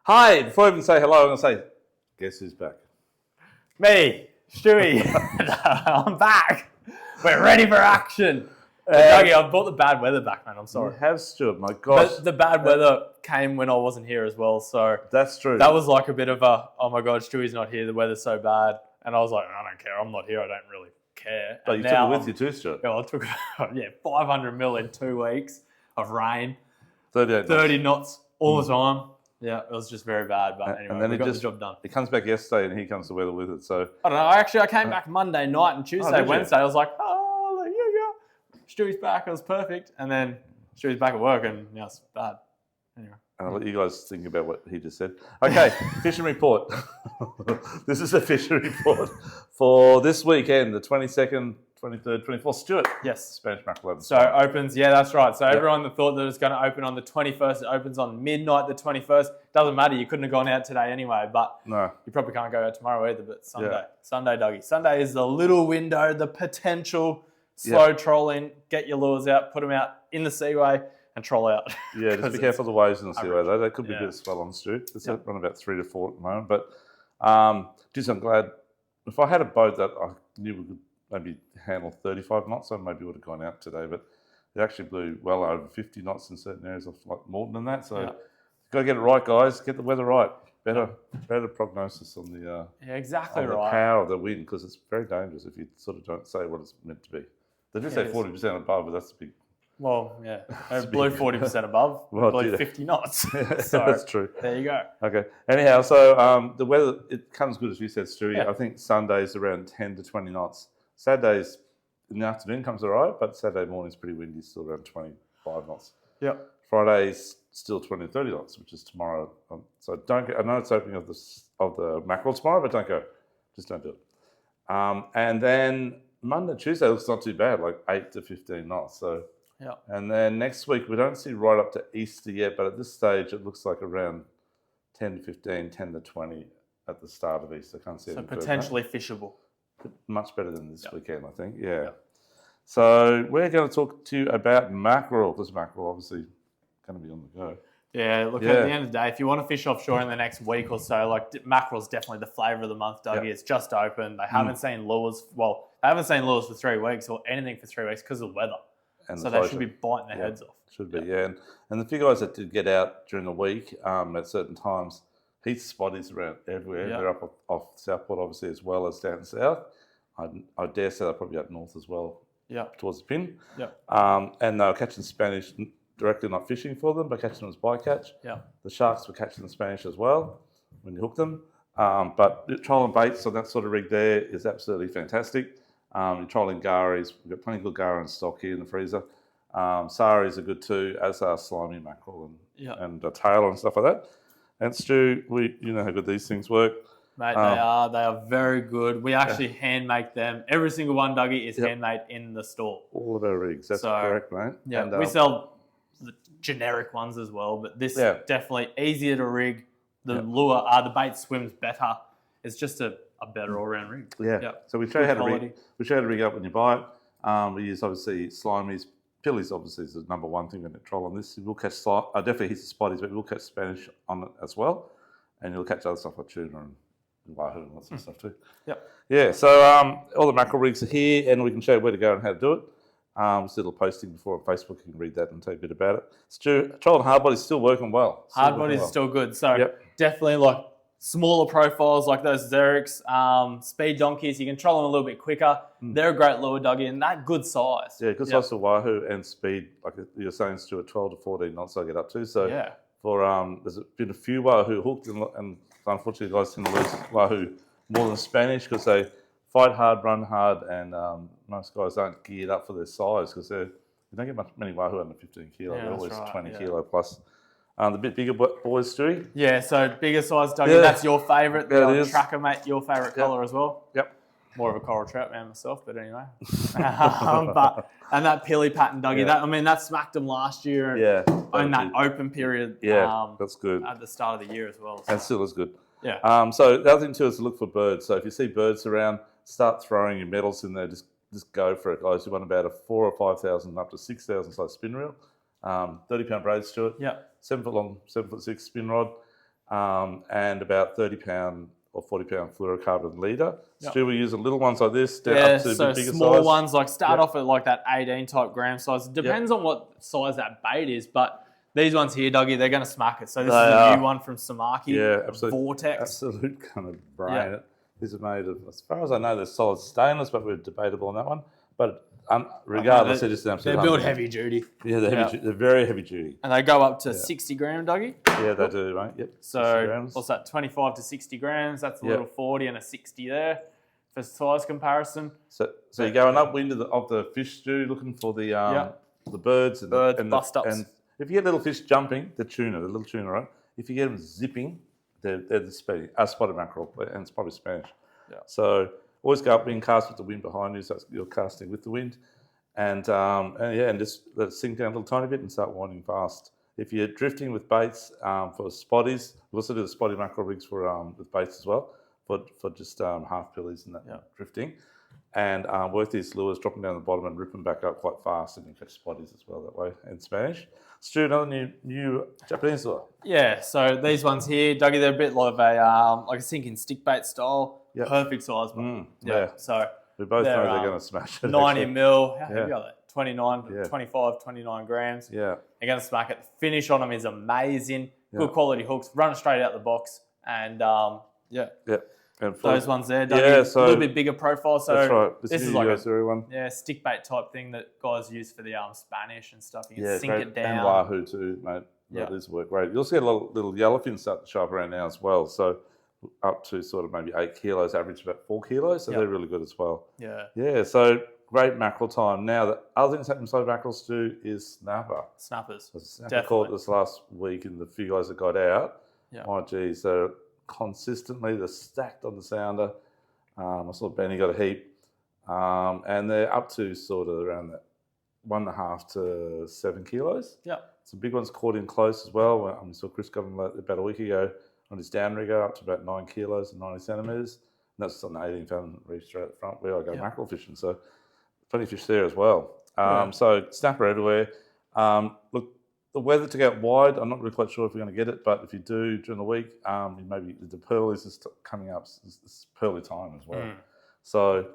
Hi, before I even say hello, I'm going to say, guess who's back? Me, Stewie. I'm back. We're ready for action. Dougie, I brought the bad weather back, man. I'm sorry. You have, Stuart, my gosh. But the bad weather came when I wasn't here as well, so That's true. that was like a bit of a, oh my God, Stewie's not here, the weather's so bad. And I was like, I don't care, I'm not here, I don't really care. But And you took it with you too, Stuart. Yeah, I took 500 mil in 2 weeks of rain, 38 30 knots all the time. Yeah, it was just very bad, but anyway, and then we got the job done. He comes back yesterday and he comes the weather with it. So I don't know. I came back Monday night and Tuesday, did you? Wednesday. I was like, oh, there you go. Stewie's back. It was perfect. And then Stewie's back at work and now it's bad. Anyway. And I'll let you guys think about what he just said. Okay, fishing report. This is a fishing report for this weekend, the 22nd, 23rd, 24th. Stuart. Yes. Spanish mackerel. So it opens, yeah, that's right. So everyone that thought that it's going to open on the 21st, it opens on midnight the 21st. Doesn't matter. You couldn't have gone out today anyway, but No. you probably can't go out tomorrow either, but Sunday. Sunday, Dougie. Sunday is the little window, the potential slow trolling. Get your lures out, put them out in the seaway and troll out. Yeah, just be careful of the waves in the seaway though. There could be a Yeah. bit of swell on the street. It's run about 3 to 4 at the moment. But geez, I'm glad. If I had a boat that I knew we could maybe handle 35 knots, I maybe would have gone out today. But it actually blew well over 50 knots in certain areas, of like more than that. So got to get it right, guys. Get the weather right. Better prognosis on the exactly on the right. power of the wind, because it's very dangerous if you sort of don't say what it's meant to be. They do say 40% above, but that's a big. Well, yeah, it blew 40% above. Well, It blew did it? 50 knots. So That's true. there you go. Okay. Anyhow, so the weather, it comes good, as you said, Stewie. Yeah. I think Sunday's around 10 to 20 knots. Saturday's in the afternoon comes all right, but Saturday morning's pretty windy, still around 25 knots. Yep. Friday's still 20 to 30 knots, which is tomorrow. So don't go. I know it's opening of the mackerel tomorrow, but don't go. Just don't do it. And then Monday, Tuesday looks not too bad, like 8 to 15 knots. So. Yeah. And then next week, we don't see right up to Easter yet, but at this stage, it looks like around 10 to 15, 10 to 20 at the start of Easter. Can't see So any further. potentially fishable. Much better than this weekend, I think. Yeah. So we're going to talk to you about mackerel, because mackerel obviously going to be on the go. Yeah, look, at the end of the day, if you want to fish offshore in the next week or so, like mackerel's definitely the flavour of the month, Dougie. It's just open. They haven't seen lures. Well, they haven't seen lures for 3 weeks or anything for 3 weeks because of the weather. And so they should be biting their heads off. Should be, And the few guys that did get out during the week at certain times, heaps of spotties around everywhere. They're up off Southport, obviously, as well as down south. I dare say they're probably up north as well, towards the pin. And they were catching Spanish directly, not fishing for them, but catching them as bycatch. The sharks were catching the Spanish as well when you hook them. But trolling baits on that sort of rig there is absolutely fantastic. You're trolling garies. We've got plenty of good gar in stock here in the freezer. Saris are good too, as are slimy mackerel and tailor and stuff like that. And Stu, you know how good these things work. Mate, they are very good. We actually hand make them. Every single one, Dougie, is handmade in the store. All of our rigs, that's correct, mate. Yeah, and, we sell the generic ones as well, but this is definitely easier to rig. The lure, the bait swims better. It's just a better all-round rig. So we show you how to rig. We show you how to rig up when you buy it. We use obviously slimies. Pillies obviously is the number one thing when you troll on this. We'll catch definitely hits the spotties, but we'll catch Spanish on it as well, and you'll catch other stuff like tuna and wahoo and lots of stuff too. So all the mackerel rigs are here, and we can show you where to go and how to do it. There's a little posting before on Facebook. You can read that and tell you a bit about it. Stu, trolling hard body's still working well. Hard body's still good. So definitely like smaller profiles like those Xerics, speed donkeys, you can troll them a little bit quicker. They're a great lure, Dougie, and that good size. Yeah, good size for wahoo and speed. Like you're saying, Stuart, 12 to 14 knots I get up to. So for there's been a few wahoo hooked, and unfortunately guys tend to lose wahoo more than Spanish because they fight hard, run hard, and most guys aren't geared up for their size because you don't get many wahoo under 15 kilo. They're always 20 kilo plus. The bit bigger boys, Stewie? Yeah, so bigger size, Dougie. That's your favourite. The tracker, mate, your favourite colour as well. More of a coral trout man myself, but anyway. And that pilly pattern, Dougie, that smacked them last year in that open period. That's good. At the start of the year as well. And still is good. So the other thing too is to look for birds. So if you see birds around, start throwing your metals in there. Just go for it, guys. You want about a 4,000 or 5,000 up to 6,000 size spin reel. 30-pound braid, Stuart. 7 foot long, 7 foot 6 spin rod. and about 30-pound or 40-pound fluorocarbon leader. Yep. Stu will use the little ones like this down up to so bigger small size. ones, like start off at like that 18 type gram size. It depends on what size that bait is, but these ones here, Dougie, they're going to smack it. So this is a new one from Samaki. Yeah, absolutely. Vortex. Absolute kind of brain. Yeah. These are made of, as far as I know, they're solid stainless, but we're debatable on that one. But regardless, they're just an absolute. They're built heavy duty. Yeah, they're very heavy duty. And they go up to 60 gram, Dougie. Yeah, they do, mate. Yep. So what's that? 25 to 60 grams. That's a little 40 and a 60 there for size comparison. So you're going upwind of the fish stew, looking for the birds and bust ups. And if you get little fish jumping, the little tuna, right? If you get them zipping, they're the spotted mackerel, and it's probably Spanish. Yeah. So always go upwind, cast with the wind behind you, so you're casting with the wind, and just let it sink down a little tiny bit and start winding fast. If you're drifting with baits for spotties, we also do the spotty mackerel rigs for with baits as well, for just half pillies and that drifting. And work these lures, drop them down the bottom and rip them back up quite fast, and you catch spotties as well that way in Spanish. Stu, another new Japanese lure. Yeah, so these ones here, Dougie, they're a bit like a sinking stick bait style. Yep. Perfect size. So we both know they're going to smash it. 90 mil. How heavy are they? 25, 29 grams. Yeah. They're going to smack it. The finish on them is amazing. Good quality hooks. Run straight out the box. And And those ones there, so a little bit bigger profile. So that's right. This is like a one. Stick bait type thing that guys use for the Spanish and stuff. You can sink it down. And Wahoo too, mate. These work great. You'll see a little yellowfin start to show up around now as well. So up to sort of maybe 8 kilos, average about 4 kilos. So they're really good as well. Yeah. Yeah. So great mackerel time. Now the other thing that's happened with mackerels too is snapper. Snappers. Snapper caught this last week, and the few guys that got out. Yeah. Oh geez, so consistently they're stacked on the sounder. I saw Benny got a heap, and they're up to sort of around that 1.5 to 7 kilos. Yeah. Some big ones caught in close as well. I saw Chris Govan about a week ago on his downrigger up to about 9 kilos and 90 centimetres. And that's on the 18-pound reef straight at the front where I go mackerel fishing. So plenty of fish there as well. So snapper everywhere. Look, the weather to go out wide, I'm not really quite sure if we're going to get it, but if you do during the week, maybe the pearlies is coming up. It's pearly time as well. So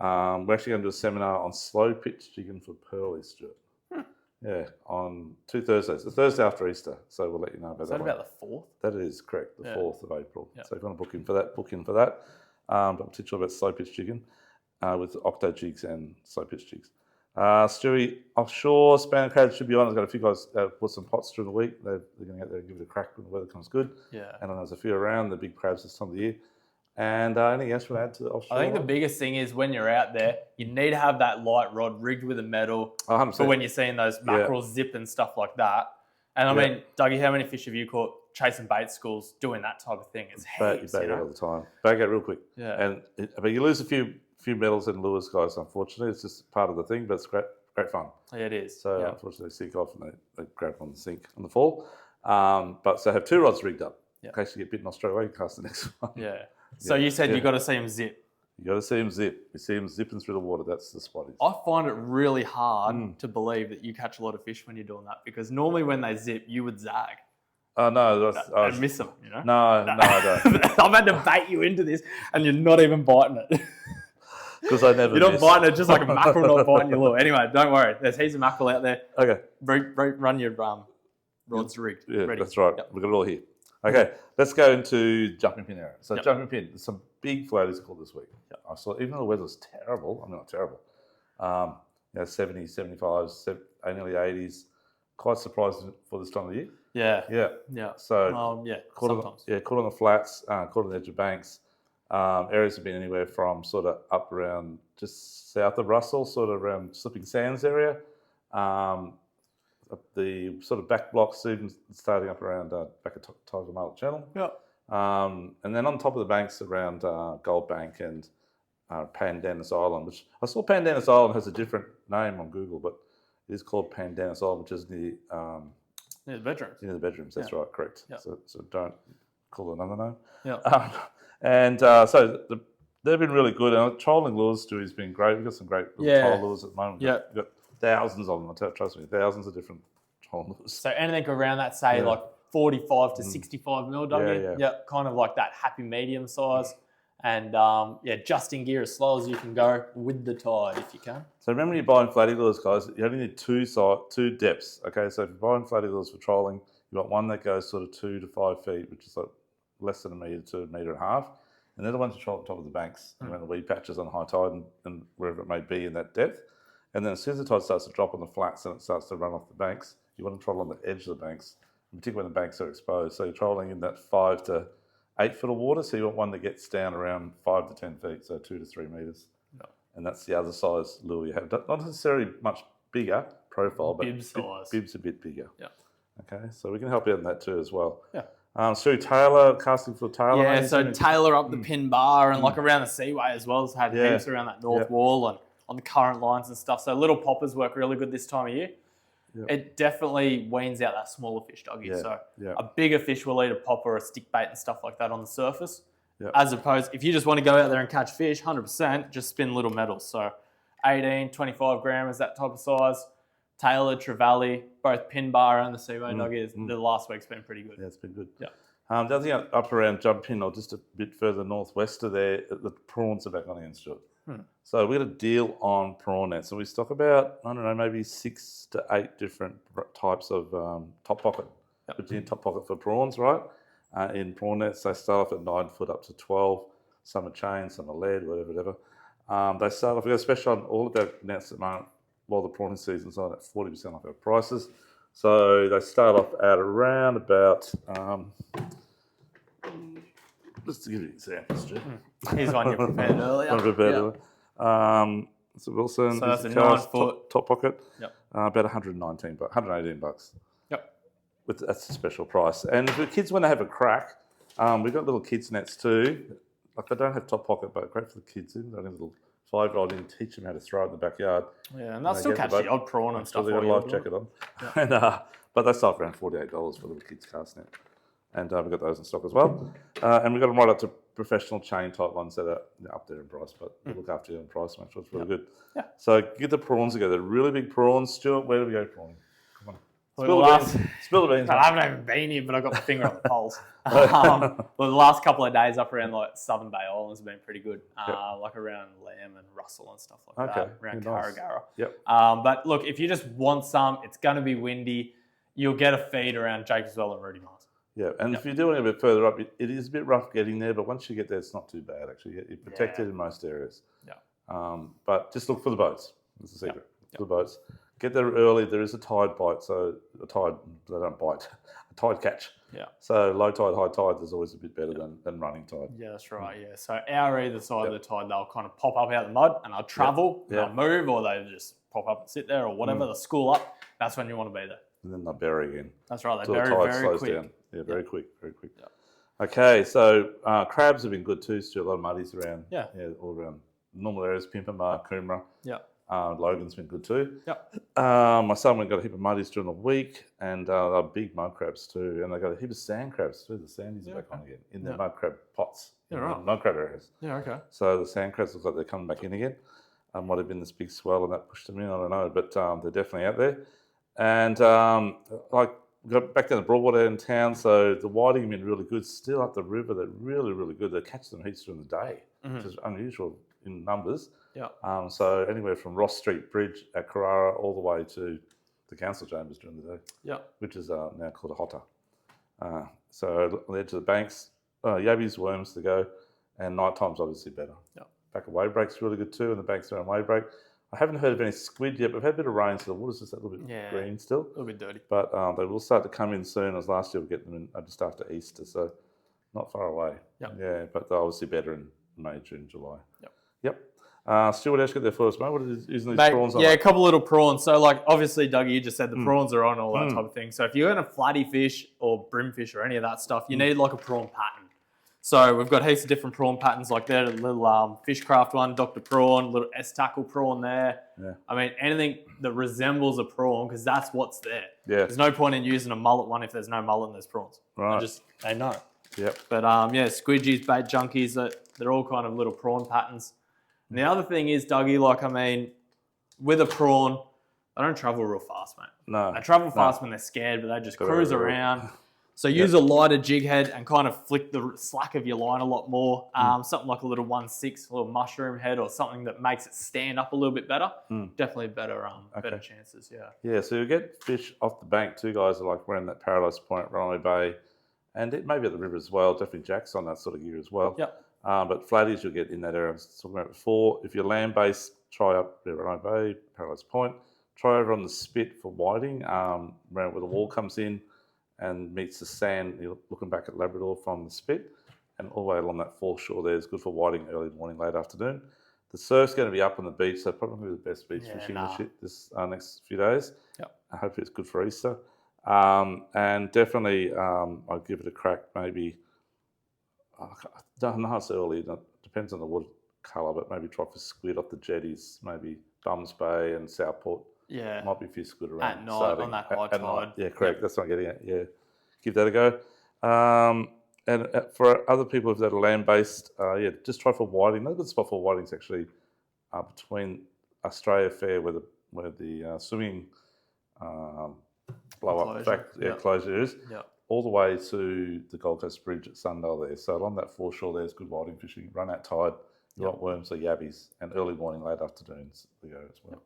we're actually going to do a seminar on slow pitch jigging for pearlies, Stuart. Yeah, on 2 Thursdays. The Thursday after Easter. So we'll let you know about that. Is that about the 4th? That is correct, the 4th of April. Yep. So if you want to book in for that, but I'm teaching about slow pitch jigging with octo jigs and slow pitch jigs. Stewie, offshore, Spanish crabs should be on. I've got a few guys put some pots during the week. They're going to get there and give it a crack when the weather comes good. Yeah. And there's a few around, the big crabs this time of the year. And anything else you want to add to the offshore? I think the biggest thing is when you're out there, you need to have that light rod rigged with a metal for when you're seeing those mackerel zip and stuff like that. And I mean, Dougie, how many fish have you caught chasing bait schools doing that type of thing? It's heaps, you bag out all the time. Bag out real quick. Yeah. But you lose a few medals and lures, guys, unfortunately. It's just part of the thing, but it's great fun. Yeah, it is. So unfortunately, they sink off and they grab on the sink on the fall. But so have 2 rods rigged up. In case you get bitten off straight away, you cast the next one. Yeah. So you said you got to see them zip. You got to see them zip. You see them zipping through the water. That's the spotties. I find it really hard to believe that you catch a lot of fish when you're doing that, because normally when they zip, you would zag. Oh, no. I miss them, you know? No, I don't. I've had to bait you into this and you're not even biting it. Because I never You're not biting it, just like a mackerel not biting your lure. Anyway, don't worry. There's heaps of mackerel out there. Okay. Run your rods rigged. Yeah, ready. That's right. We've got it all here. Okay, let's go into jumping pin area. So jumping pin, there's some big floaters caught this week. I saw, even though the weather's terrible, I mean, not terrible, 70s, 75s, nearly 80s. Quite surprising for this time of the year. Yeah. So sometimes. Caught on the flats, caught on the edge of banks. Areas have been anywhere from sort of up around just south of Russell, sort of around Slipping Sands area. The sort of back blocks, even starting up around back at Tiger Marlin Channel. And then on top of the banks around Gold Bank and Pandanus Island, which I saw Pandanus Island has a different name on Google, but it is called Pandanus Island, which is near the bedrooms. Near the bedrooms, that's right, correct. So don't call it another name. So they've been really good. And trolling lures, Stu, has been great. We've got some great troll lures at the moment. We've got thousands of them, trust me, thousands of different troll lures. So anything around that, say, like 45 to 65 mil, Dougie. Yeah. Kind of like that happy medium size. And just in gear as slow as you can go with the tide if you can. So remember, you're buying flatty lures, guys. You only need two depths. Okay, so if you're buying flatty lures for trolling, you've got one that goes sort of 2 to 5 feet, which is like less than a metre to a metre and a half. And they're the ones you troll at the top of the banks, around the weed patches on high tide and wherever it may be in that depth. And then as soon as the tide starts to drop on the flats and it starts to run off the banks, you want to troll on the edge of the banks, particularly when the banks are exposed. So you're trolling in that 5 to 8 foot of water. So you want one that gets down around 5 to 10 feet, so 2 to 3 metres. Yep. And that's the other size lure you have. Not necessarily much bigger profile, but bib's a bit bigger. Yeah. Okay, so we can help you out on that too as well. Yeah. Stu Taylor, casting for Taylor. Yeah, so Taylor up the pin bar and like around the seaway as well. Has had heaps around that north wall and on the current lines and stuff. So little poppers work really good this time of year. Yep. It definitely weans out that smaller fish, Dougie. So a bigger fish will eat a popper or a stick bait and stuff like that on the surface. Yep. As opposed, if you just want to go out there and catch fish, 100%, just spin little metals. So 18, 25 grammers, that type of size. Taylor, Trevally, both pin bar and the seaway Dougie. The last week's been pretty good. Yeah, it's been good. Yeah. The other thing up around Jump Pin or just a bit further northwest of there, the prawns are back on again, Stuart. So we got a deal on prawn nets. So we stock about, I don't know, maybe 6 to 8 different types of top pocket. Virginia top pocket for prawns, right? In prawn nets, they start off at 9 foot up to 12. Some are chain, some are lead, whatever. They start off, we've got a special on all of our nets at the moment while the prawning season's on at 40% off our prices. So they start off at around about, just to give you examples, Stu. Here's one you prepared earlier. So Wilson, so that's a 9 foot top pocket. Yep. About $118. Yep. That's a special price. And if the kids want to have a crack, we've got little kids nets too. Like they don't have top pocket, but great for the kids. They've got a little 5-year-old in, teach them how to throw it in the backyard. Yeah, and they'll still catch the odd prawn and stuff. They've got a life jacket on. And, but they start around $48 for little kids cast net. And we've got those in stock as well. And we've got them right up to professional chain type ones that are up there in price, but we look after you in price, make sure it's really good. Yeah. So get the prawns together. Really big prawns. Stuart, where do we go prawning? Come on. Spill the beans. I haven't even been here, but I've got my finger on the pulse. Well, the last couple of days up around like Southern Bay Islands have been pretty good, like around Lamb and Russell and stuff like that, around Carragara. Yep. But look, if you just want some, it's going to be windy. You'll get a feed around Jacobswell and Rudy Mars. Yeah, and if you're doing it a bit further up, it is a bit rough getting there, but once you get there, it's not too bad, actually. You're protected in most areas. Yeah. But just look for the boats. That's the secret. For the boats. Get there early. There is a tide bite, so they don't bite. A tide catch. Yeah. So low tide, high tide is always a bit better than running tide. Yeah, that's right. Yeah. So our either side of the tide, they'll kind of pop up out of the mud and they'll travel, they'll move, or they just pop up and sit there or whatever. They'll school up. That's when you want to be there. And then they'll bury again. That's right. They bury very quick. Down. Yeah, very quick. Yep. Okay, so crabs have been good too. Still a lot of muddies around. Yeah, all around normal areas. Pimpama, Coomera. Yeah. Logan's been good too. Yep. My son went got a heap of muddies during the week, and they're big mud crabs too. And they got a heap of sand crabs too. The sandies are back on again in their mud crab pots. Yeah, right. Mud crab areas. Yeah, okay. So the sand crabs look like they're coming back in again. Might have been this big swell and that pushed them in. I don't know, but they're definitely out there. And got back down the Broadwater in town, so the whiting have been really good. Still up the river, they're really, really good. They catch them heaps during the day, which is unusual in numbers. Yeah. So anywhere from Ross Street Bridge at Carrara all the way to the council chambers during the day. Yeah. Which is now called a hotter. So on the edge of the banks, yabbies, worms to go, and night time's obviously better. Yeah. Back of wave break's really good too, and the banks around wave break. I haven't heard of any squid yet, but we've had a bit of rain, so the water's just a little bit green still. A little bit dirty. But they will start to come in soon, as last year we'll get them in just after Easter, so not far away. Yep. Yeah, but they're obviously better in May, June, July. Yep. Stuart, what else got there for us, mate? What are using these prawns on? Yeah, a couple little prawns. So, like, obviously, Dougie, you just said the prawns are on, all that type of thing. So if you're going to flatty fish or brimfish or any of that stuff, you need like a prawn pattern. So we've got heaps of different prawn patterns like that. A little Fishcraft one, Dr. Prawn, little S-Tackle prawn there. Yeah. I mean, anything that resembles a prawn, because that's what's there. Yeah. There's no point in using a mullet one if there's no mullet and there's prawns. Right. They know. Yep. But squidgies, bait junkies, they're all kind of little prawn patterns. And the other thing is, Dougie, like, I mean, with a prawn, they don't travel real fast, mate. No. They travel fast when they're scared, but they just cruise around. So use a lighter jig head and kind of flick the slack of your line a lot more. Something like a little 1/6, a little mushroom head or something that makes it stand up a little bit better. Definitely better better chances, Yeah, so you get fish off the bank. Two guys are like around that Paradise Point, Runaway Bay, and it may be at the river as well. Definitely Jack's on that sort of gear as well. Yep. But flatties you'll get in that area I was talking about before. If you're land-based, try up Runaway Bay, Paradise Point. Try over on the spit for whiting, around where the wall comes in and meets the sand. You're looking back at Labrador from the spit, and all the way along that foreshore there is good for whiting early morning, late afternoon. The surf's going to be up on the beach, so probably the best beach fishing this next few days. Yep. Hopefully it's good for Easter. And definitely I'll give it a crack maybe, I don't know, it's early, it depends on the water colour, but maybe try for squid off the jetties, maybe Bums Bay and Southport. Yeah. Might be a few squid around. At night, on that high tide. Yeah, correct. That's what I'm getting at. Yeah. Give that a go. And for other people that are land-based, just try for whiting. Another good spot for whiting is actually between Australia Fair, where the swimming blow-up closure is, all the way to the Gold Coast Bridge at Sundale there. So along that foreshore there's good whiting fishing. Run out tide, you want worms or yabbies, and early morning, late afternoons we go as well.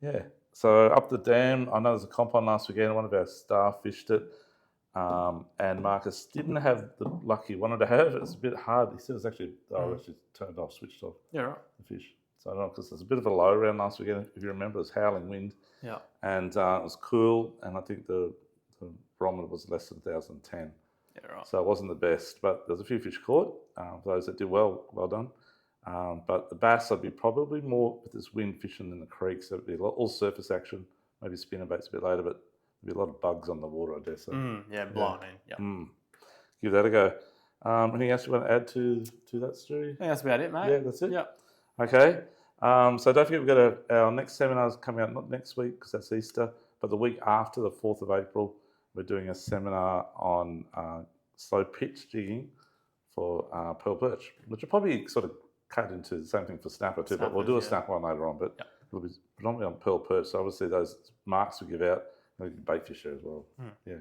Yeah. So up the dam, I know there's a comp on last weekend. One of our staff fished it, and Marcus didn't have the luck he wanted to have. It's a bit hard. He said it's actually turned off, switched off. Yeah, right. The fish. So I don't know, because there's a bit of a low around last weekend. If you remember, it was howling wind. Yeah. And it was cool, and I think the barometer was less than 1,010. Yeah, right. So it wasn't the best, but there's a few fish caught. For those that did well done. But the bass, I'd be probably more with this wind fishing in the creek, so it'd be all surface action, maybe spinnerbaits a bit later, but there'd be a lot of bugs on the water, I guess. So, blowing in. Yeah. Give that a go. Anything else you want to add to that, Stu? I think that's about it, mate. Yeah, that's it? Yeah. Okay. So don't forget, we've got our next seminars coming out, not next week because that's Easter, but the week after, the 4th of April, we're doing a seminar on slow pitch jigging for pearl perch, which will probably sort of cut into the same thing for snapper too, but we'll do a snapper one later on, but it'll be predominantly on pearl perch. So obviously those marks we give out, we can bait fish there as well. Yeah.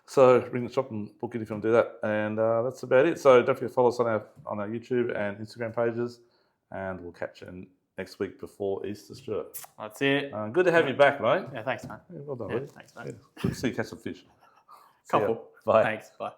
So ring the shop and book it if you want to do that. And that's about it. So don't forget to follow us on our YouTube and Instagram pages, and we'll catch you next week before Easter, Stuart. That's it. Good to have you back, mate. Yeah, thanks, man. Yeah, well done, Yeah, thanks, mate. Good to see you catch some fish. Couple. Bye. Thanks. Bye.